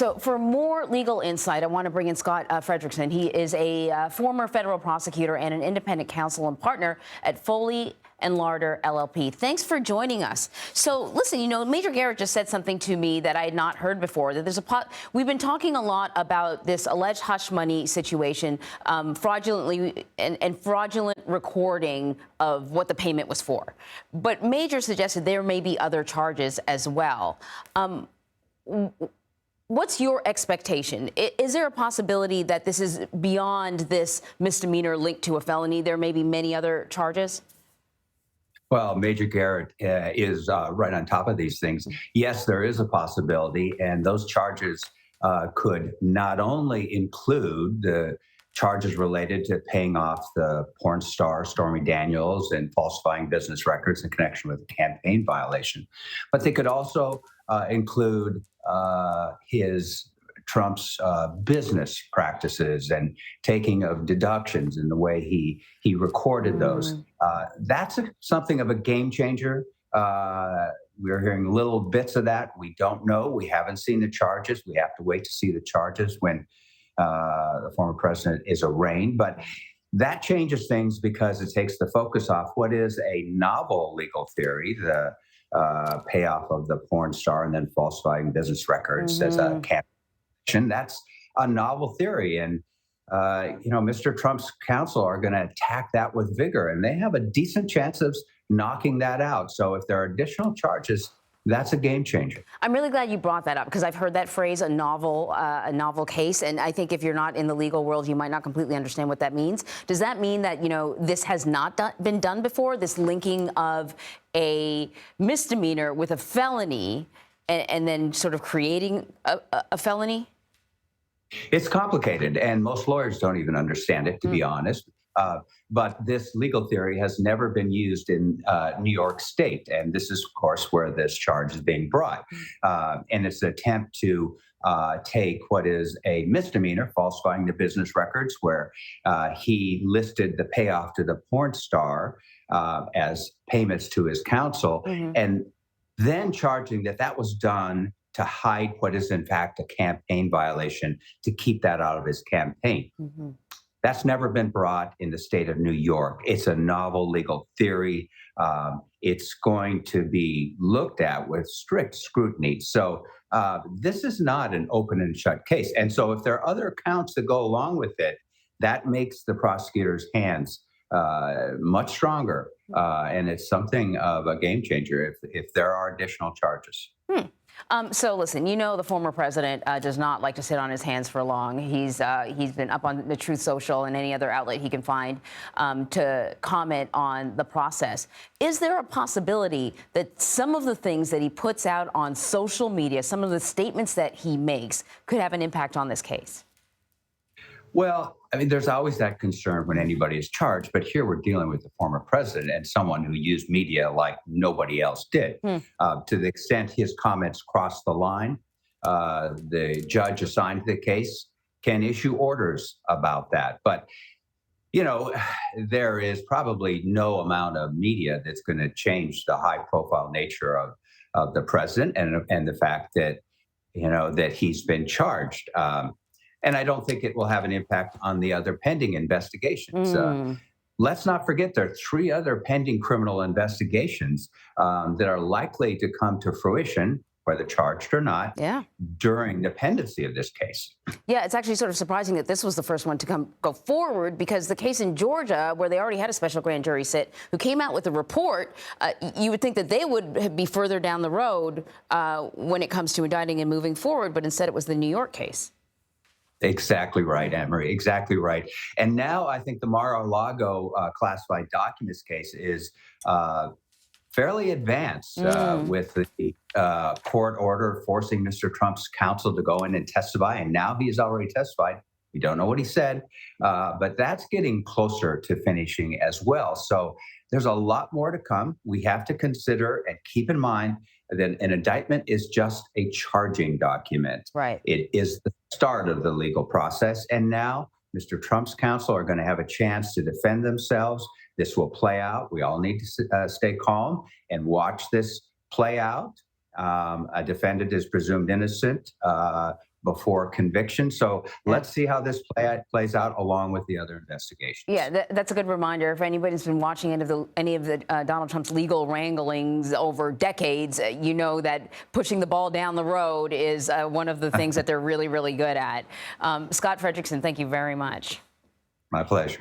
So for more legal insight, I want to bring in Scott Frederickson. He is a former federal prosecutor and an independent counsel and partner at Foley and Lardner LLP. Thanks for joining us. So listen, Major Garrett just said something to me that I had not heard before, that we've been talking a lot about this alleged hush money situation, fraudulently and fraudulent recording of what the payment was for. But Major suggested there may be other charges as well. What's your expectation? Is there a possibility that this is beyond this misdemeanor linked to a felony? There may be many other charges? Well, Major Garrett is right on top of these things. Yes, there is a possibility, and those charges could not only include the charges related to paying off the porn star Stormy Daniels and falsifying business records in connection with a campaign violation, but they could also include Trump's business practices and taking of deductions and the way he recorded those. That's something of a game changer. We're hearing little bits of that. We don't know. We haven't seen the charges. We have to wait to see the charges when the former president is arraigned. But that changes things because it takes the focus off what is a novel legal theory, the payoff of the porn star and then falsifying business records as a campaign. That's a novel theory. And, Mr. Trump's counsel are going to attack that with vigor, and they have a decent chance of knocking that out. So if there are additional charges, that's a game changer. I'm really glad you brought that up because I've heard that phrase, a novel case. And I think if you're not in the legal world, you might not completely understand what that means. Does that mean that, this has not been done before, this linking of a misdemeanor with a felony and then sort of creating a felony? It's complicated, and most lawyers don't even understand it, to be honest. But this legal theory has never been used in New York State. And this is, of course, where this charge is being brought. And it's an attempt to take what is a misdemeanor, falsifying the business records, where he listed the payoff to the porn star as payments to his counsel, and then charging that was done to hide what is, in fact, a campaign violation, to keep that out of his campaign. That's never been brought in the state of New York. It's a novel legal theory. It's going to be looked at with strict scrutiny. So this is not an open and shut case. And so if there are other counts that go along with it, that makes the prosecutor's hands much stronger. And it's something of a game changer if there are additional charges. So listen, the former president does not like to sit on his hands for long. He's been up on the Truth Social and any other outlet he can find to comment on the process. Is there a possibility that some of the things that he puts out on social media, some of the statements that he makes, could have an impact on this case? Well, there's always that concern when anybody is charged, but here we're dealing with the former president and someone who used media like nobody else did. To the extent his comments cross the line, the judge assigned to the case can issue orders about that. But, there is probably no amount of media that's going to change the high-profile nature of the president and the fact that, that he's been charged. And I don't think it will have an impact on the other pending investigations. Let's not forget there are 3 other pending criminal investigations that are likely to come to fruition, whether charged or not, during the pendency of this case. Yeah, it's actually sort of surprising that this was the first one to go forward, because the case in Georgia, where they already had a special grand jury sit, who came out with a report, you would think that they would be further down the road when it comes to indicting and moving forward, but instead it was the New York case. Exactly right, Anne-Marie, exactly right. And now I think the Mar-a-Lago classified documents case is fairly advanced with the court order forcing Mr. Trump's counsel to go in and testify. And now he has already testified. We don't know what he said, but that's getting closer to finishing as well. So there's a lot more to come. We have to consider and keep in mind that an indictment is just a charging document. Right. It is the start of the legal process. And now Mr. Trump's counsel are going to have a chance to defend themselves. This will play out. We all need to stay calm and watch this play out. A defendant is presumed innocent before conviction. So let's see how this plays out along with the other investigations. Yeah, that's a good reminder. If anybody's been watching any of the Donald Trump's legal wranglings over decades, you know that pushing the ball down the road is one of the things that they're really, really good at. Scott Frederickson, thank you very much. My pleasure.